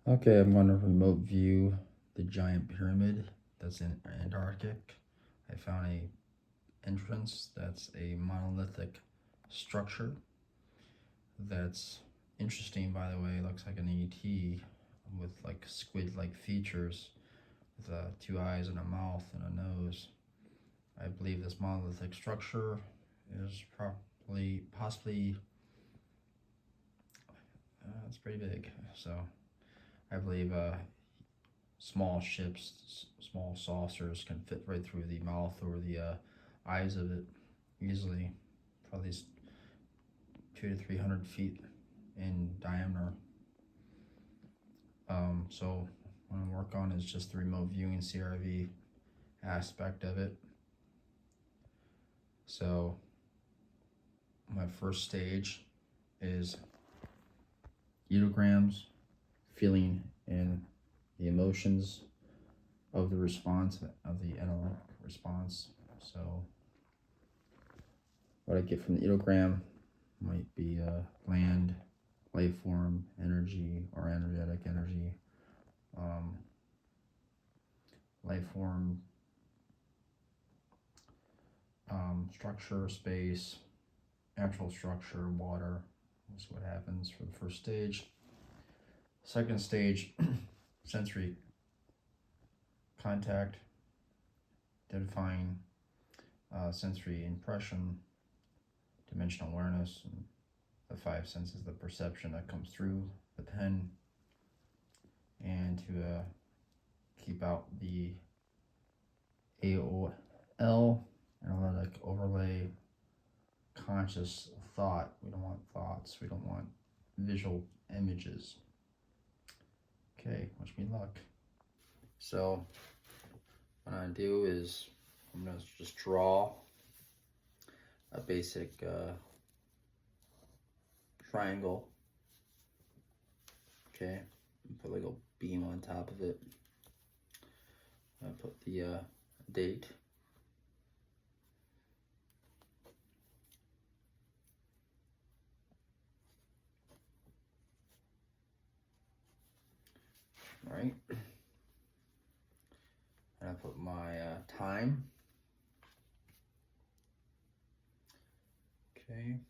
Okay, I'm going to remote view the giant pyramid that's in Antarctic. I found a entrance that's a monolithic structure that's interesting, by the way. It looks like an ET with like squid-like features with two eyes and a mouth and a nose. I believe this monolithic structure is possibly it's pretty big. So I believe small ships, small saucers can fit right through the mouth or the eyes of it easily, probably 200 to 300 feet in diameter. So what I'm working on is just the remote viewing CRV aspect of it. So my first stage is ideograms, feeling in the emotions of the response, of the analytic response. So what I get from the ideogram might be land, life form, energy, or energetic energy, life form, structure, space, actual structure, water. That's what happens for the first stage. Second stage, sensory contact, identifying sensory impression, dimensional awareness, and the five senses, the perception that comes through the pen, and to keep out the AOL, analytic overlay, conscious thought. We don't want thoughts, we don't want visual images. Okay, wish me luck. So what I do is I'm going to just draw a basic triangle. Okay, put like a beam on top of it. I put the date. All right, and I put my time. Okay.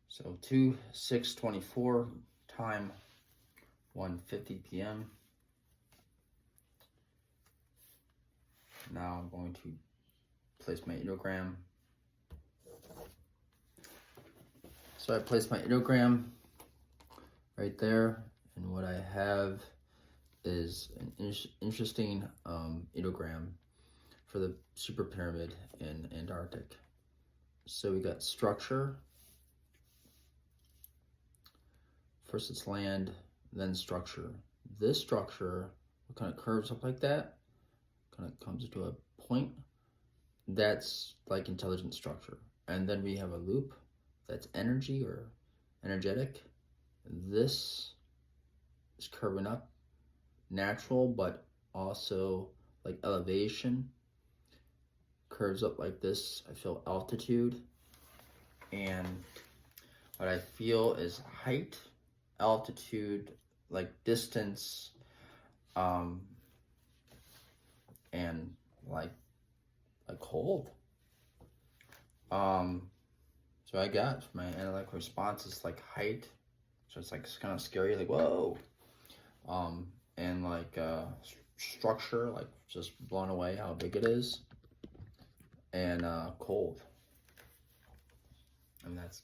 So 2/6/24, time 1:50 p.m. Now I'm going to place my ideogram. So I place my ideogram right there, and what I have is an interesting ideogram for the super pyramid in Antarctic. So we got structure. First it's land, then structure. This structure kind of curves up like that, kind of comes to a point. That's like intelligent structure. And then we have a loop that's energy or energetic. This is curving up, natural, but also like elevation. Curves up like this. I feel altitude. And what I feel is height, altitude, like distance, and like cold. So I got my analytic response is like height, so it's like kind of scary, like whoa, and like structure, like just blown away how big it is, and cold, and that's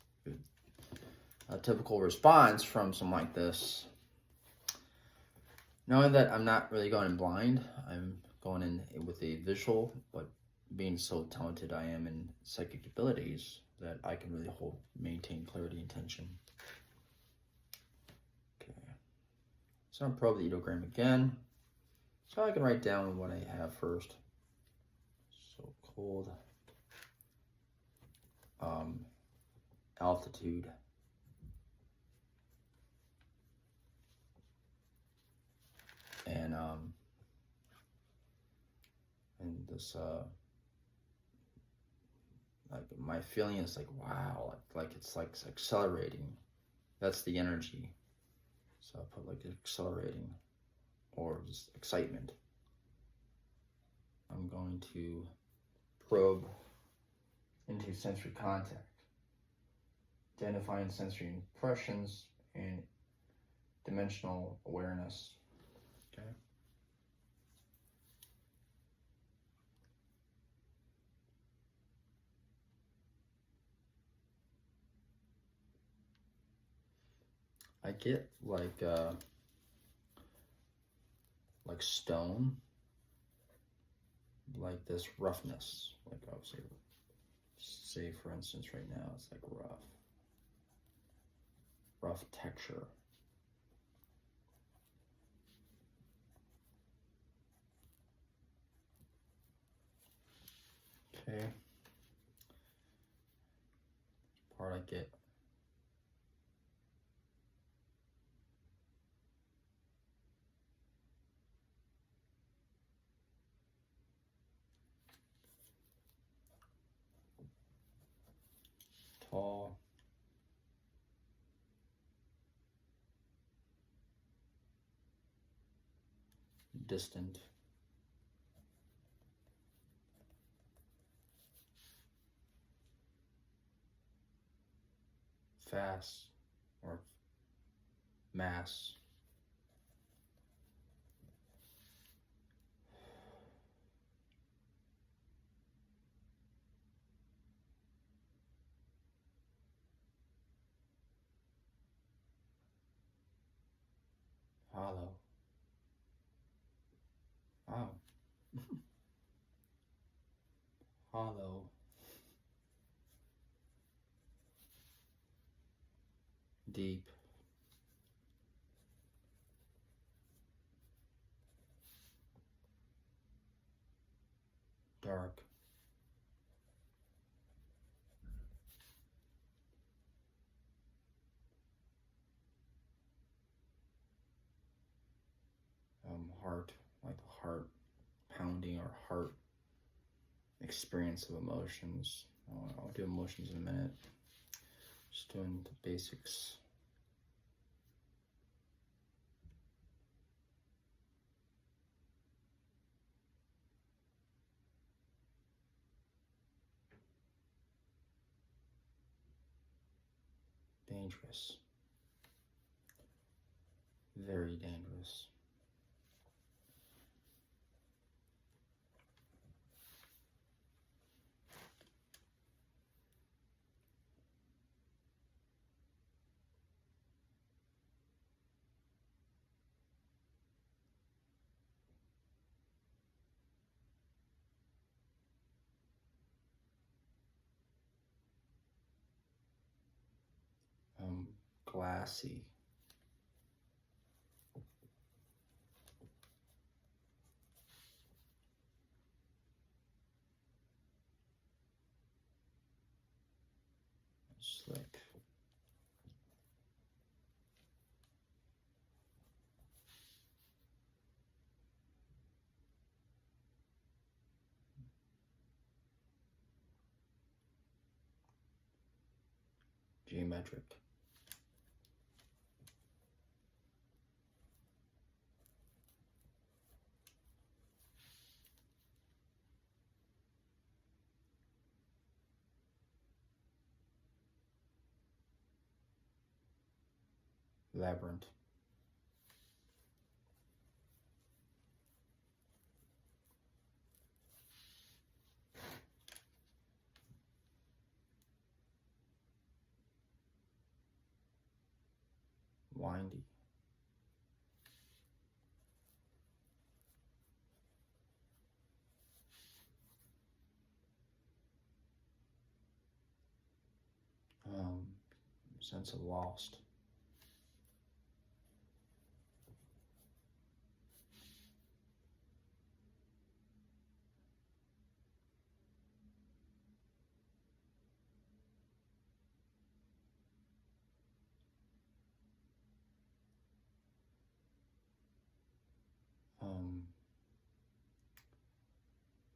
a typical response from something like this. Knowing that I'm not really going in blind, I'm going in with a visual, but being so talented I am in psychic abilities that I can really maintain clarity and tension. Okay, so I'm probe the ideogram again, so I can write down what I have first. So cold, altitude, and this like my feeling is like, wow, like it's like accelerating. That's the energy. So I put like accelerating or just excitement. I'm going to probe into sensory contact, identifying sensory impressions and dimensional awareness. Okay. I get like stone, like this roughness. Like I would say for instance right now it's like rough texture. Okay. Part I get tall, distant, fast, or mass. Hollow. Wow. Hollow. Deep. Dark. Heart, like a heart pounding or heart experience of emotions. I'll do emotions in a minute. Just doing the basics. Dangerous. Very dangerous. Glassy. Slick. Geometric. Labyrinth. Windy. Sense of lost.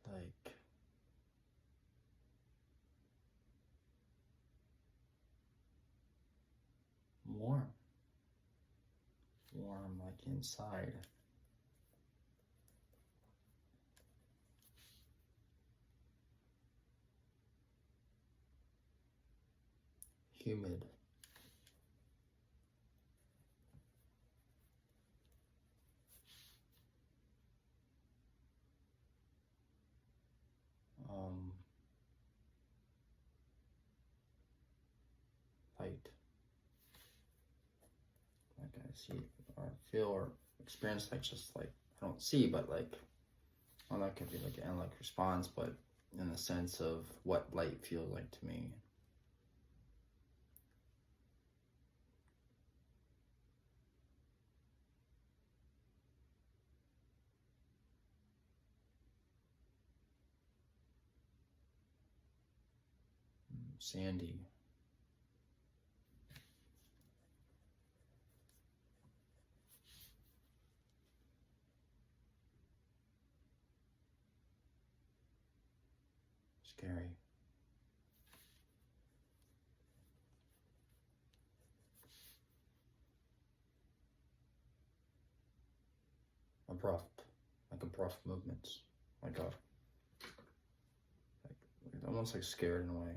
Like warm. Warm like inside. Humid. Light. Like I see or feel or experience, like just like I don't see, but like, well, that could be like an analog response, but in the sense of what light feels like to me. Sandy. Scary. Abrupt, like abrupt movements, like almost like scared in a way,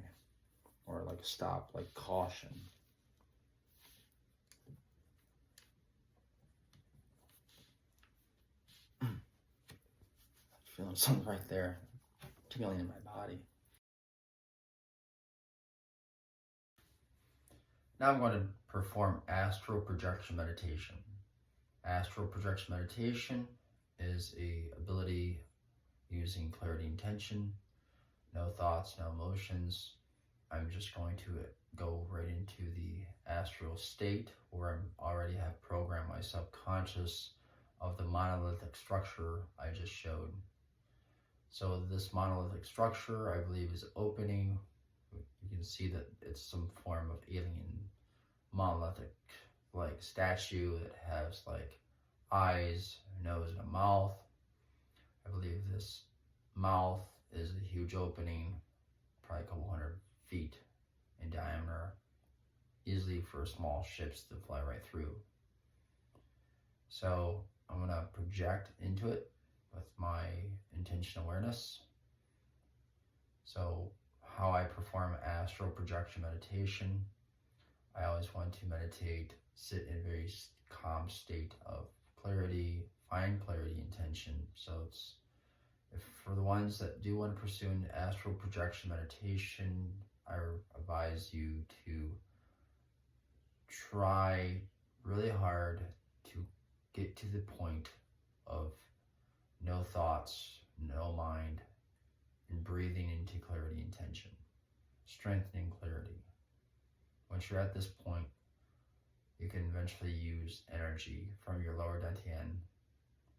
or like a stop, like caution. Feeling something right there, tingling in my body. Now I'm going to perform astral projection meditation. Astral projection meditation is a ability using clarity intention, no thoughts, no emotions. I'm just going to go right into the astral state where I already have programmed my subconscious of the monolithic structure I just showed. So this monolithic structure, I believe, is opening. You can see that it's some form of alien monolithic like statue that has like eyes, a nose, and a mouth. I believe this mouth is a huge opening, probably a couple 100 feet in diameter, easily for small ships to fly right through. So I'm going to project into it with my intention awareness. So how I perform astral projection meditation, I always want to meditate, sit in a very calm state of clarity, find clarity intention. So it's, if for the ones that do want to pursue an astral projection meditation, I advise you to try really hard to get to the point of no thoughts, no mind, and breathing into clarity intention, strengthening clarity. Once you're at this point, you can eventually use energy from your lower dantian,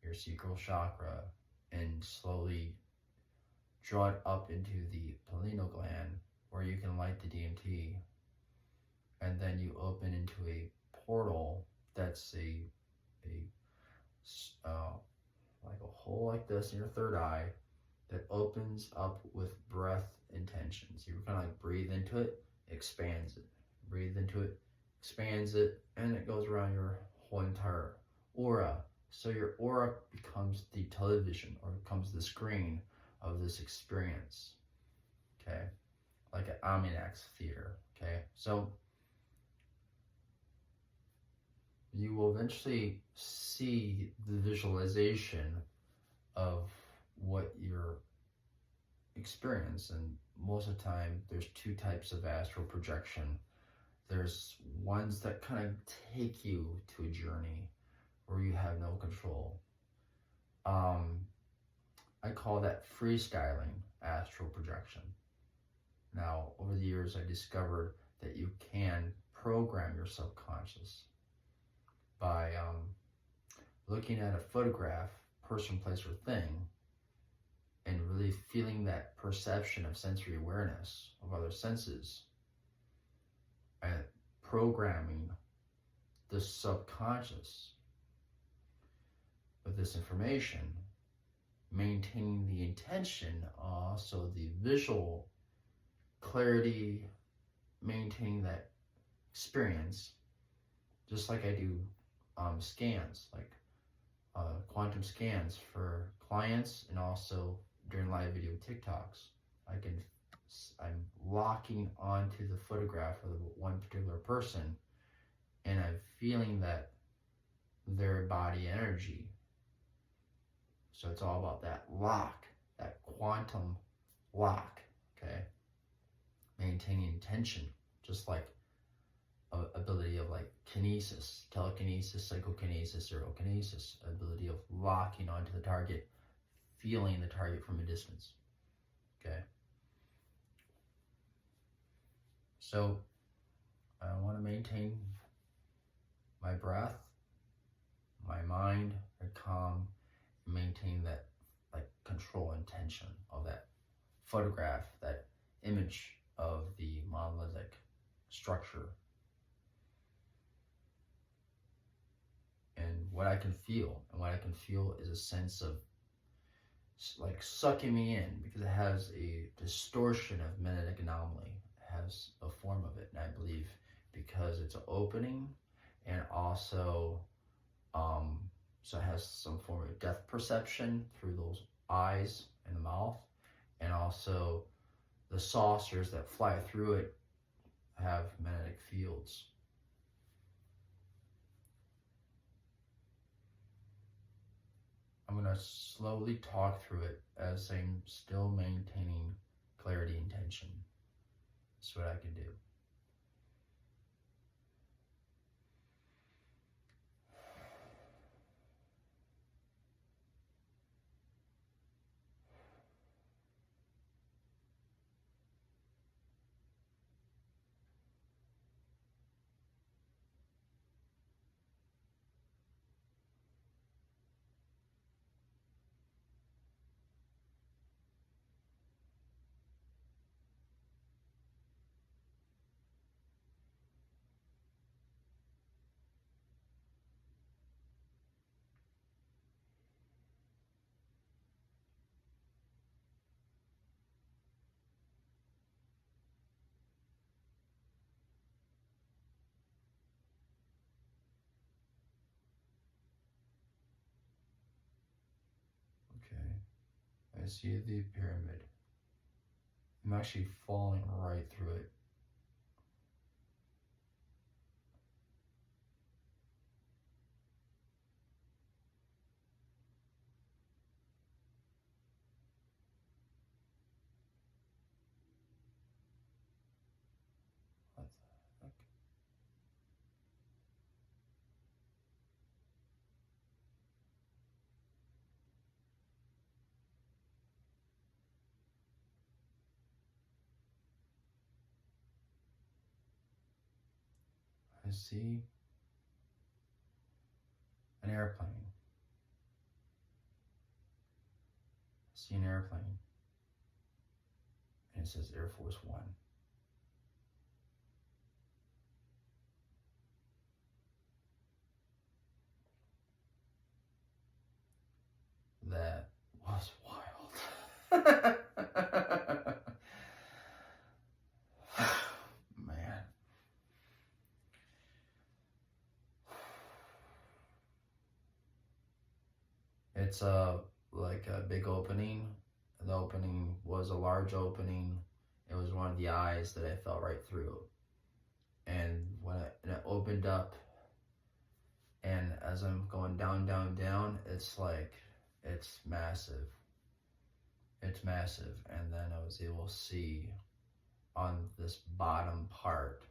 your sacral chakra, and slowly draw it up into the pineal gland where you can light the DMT, and then you open into a portal that's like a hole like this in your third eye that opens up with breath intentions. You kind of like breathe into it, expands it, breathe into it, expands it, and it goes around your whole entire aura. So your aura becomes the television, or becomes the screen of this experience, okay? Like an Omnimax theater, okay? So you will eventually see the visualization of what you're experiencing. And most of the time, there's two types of astral projection. There's ones that kind of take you to a journey where you have no control. I call that freestyling astral projection. Now, over the years, I discovered that you can program your subconscious by looking at a photograph, person, place, or thing, and really feeling that perception of sensory awareness of other senses, and programming the subconscious with this information, maintaining the intention, also the visual clarity, maintaining that experience, just like I do scans, like quantum scans for clients, and also during live video TikToks. I'm locking onto the photograph of the one particular person, and I'm feeling that their body energy. So it's all about that lock, that quantum lock, okay? Maintaining tension, just like ability of like kinesis, telekinesis, psychokinesis, neurokinesis, ability of locking onto the target, feeling the target from a distance, okay? So I want to maintain my breath, my mind, and calm, maintain that like control and tension of that photograph, that image of the monolithic structure. And what I can feel is a sense of like sucking me in, because it has a distortion of magnetic anomaly. It has a form of it, and I believe because it's an opening, and also so it has some form of depth perception through those eyes and the mouth, and also the saucers that fly through it have magnetic fields. I'm going to slowly talk through it as I'm still maintaining clarity and tension. That's what I can do. Okay, I see the pyramid. I'm actually falling right through it. What the heck? I see an airplane. I see an airplane, and it says Air Force One. That was wild. Man. It's like a big opening. The opening was a large opening. It was one of the eyes that I fell right through. And when it opened up, and as I'm going down, down, down, it's like, it's massive. It's massive. And then I was able to see on this bottom part,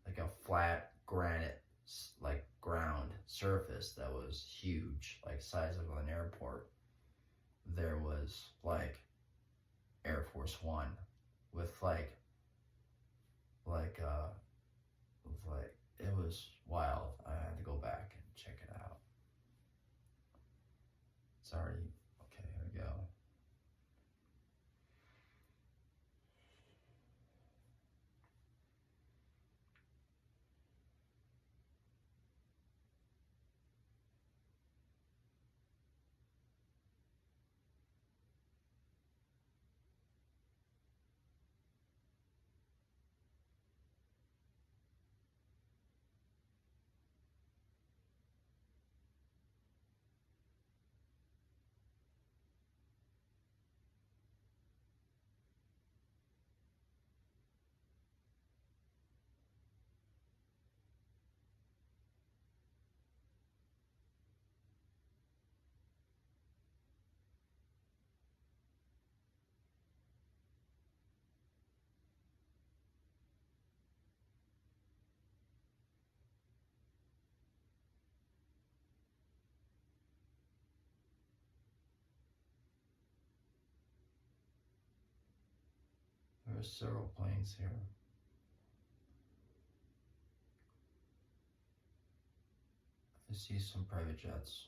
like a flat granite, like ground surface that was huge, like size of an airport. There was like Air Force One with like it was wild. I had to go back and check it out. It's already okay. Here we go. There's several planes here. I see some private jets.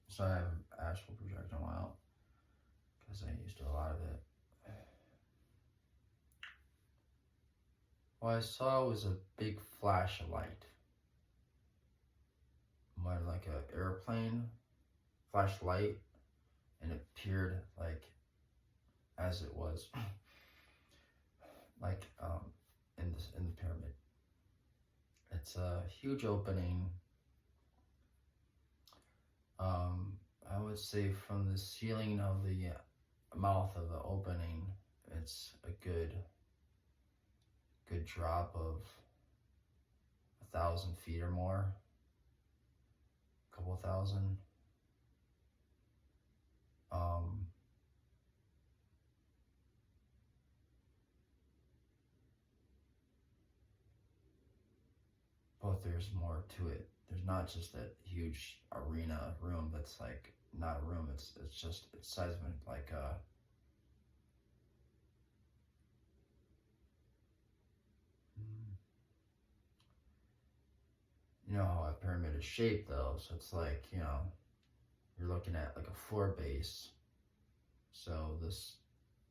So I have astral projection a while because I used to do a lot of it. What I saw was a big flash of light. More like an airplane flashlight, and it appeared like as it was like in the pyramid. It's a huge opening. I would say from the ceiling of the mouth of the opening, it's a good drop of 1,000 feet or more, a couple thousand. But there's more to it. There's not just that huge arena room that's like not a room. It's just it's size of like a you know how a pyramid is shaped though. So it's like, you know, you're looking at like a floor base. So this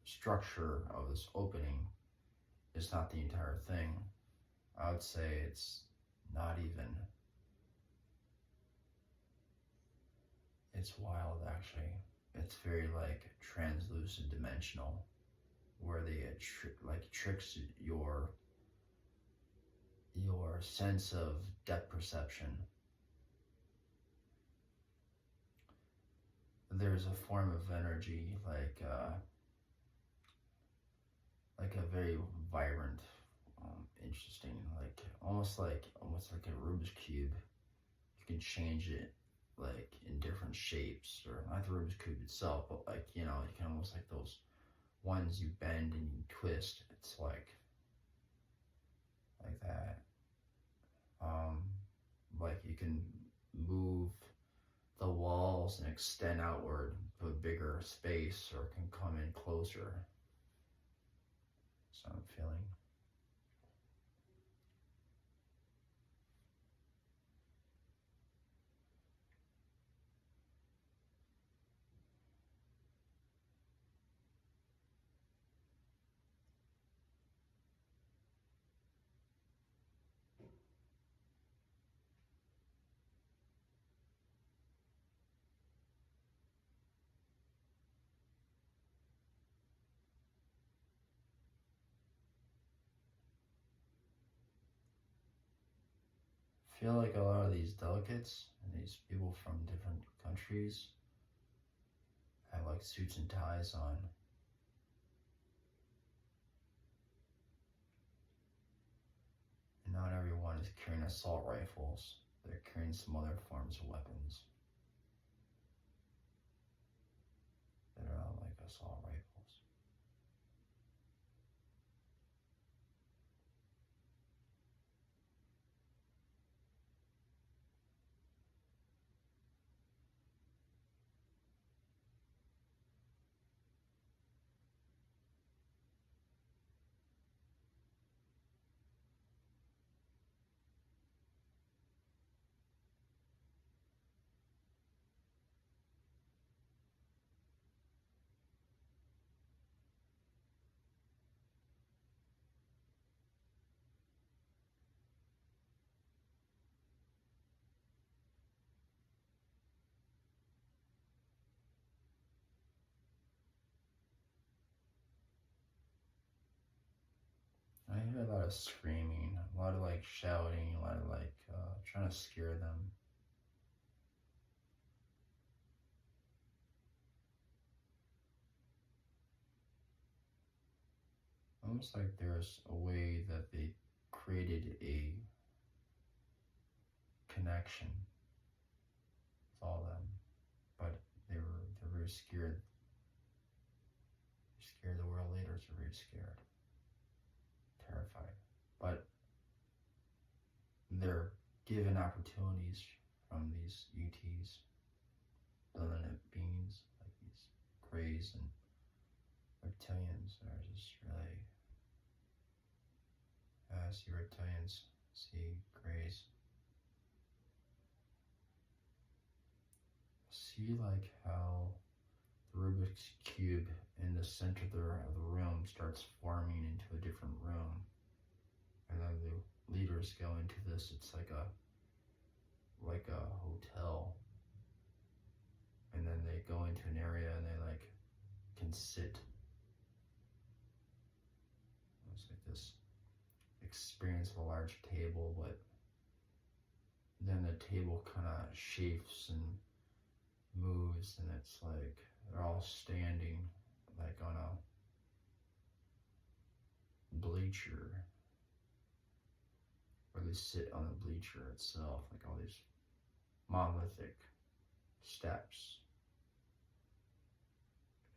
structure of this opening is not the entire thing. I would say it's not even. It's wild actually. It's very like translucent dimensional, where they tricks your sense of depth perception. There's a form of energy like a very vibrant, interesting, like almost like a Rubik's cube. You can change it like in different shapes, or not the Rubik's cube itself, but like, you know, you can almost like those ones you bend and you twist. It's like that. Like you can move the walls and extend outward to a bigger space, or can come in closer. So I'm feeling. I feel like a lot of these delegates and these people from different countries have like suits and ties on. And not everyone is carrying assault rifles. They're carrying some other forms of weapons that are not like assault rifles. I hear a lot of screaming, a lot of like shouting, a lot of like trying to scare them. Almost like there's a way that they created a connection with all of them, but they're very scared birds are very scared, terrified, but they're given opportunities from these UTs, planet beings, like these greys and reptilians are just really, see reptilians, see greys. See like how the Rubik's Cube in the center of the room starts forming into a different room. And then the leaders go into this, it's like a hotel. And then they go into an area and they like can sit. It's like this experience of a large table, but then the table kind of shapes and moves, and it's like they're all standing like on a bleacher, or they sit on the bleacher itself, like all these monolithic steps,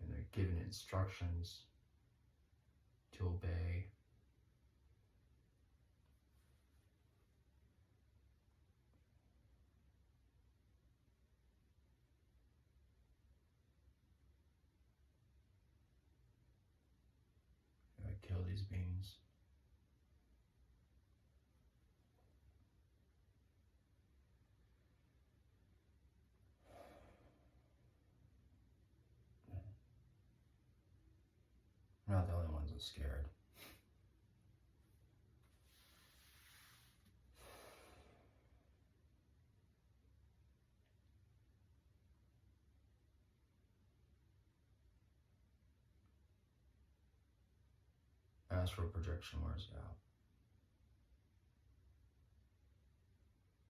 and they're given instructions to obey. Kill these beings. We're not the only ones that's scared. Astral projection wears out.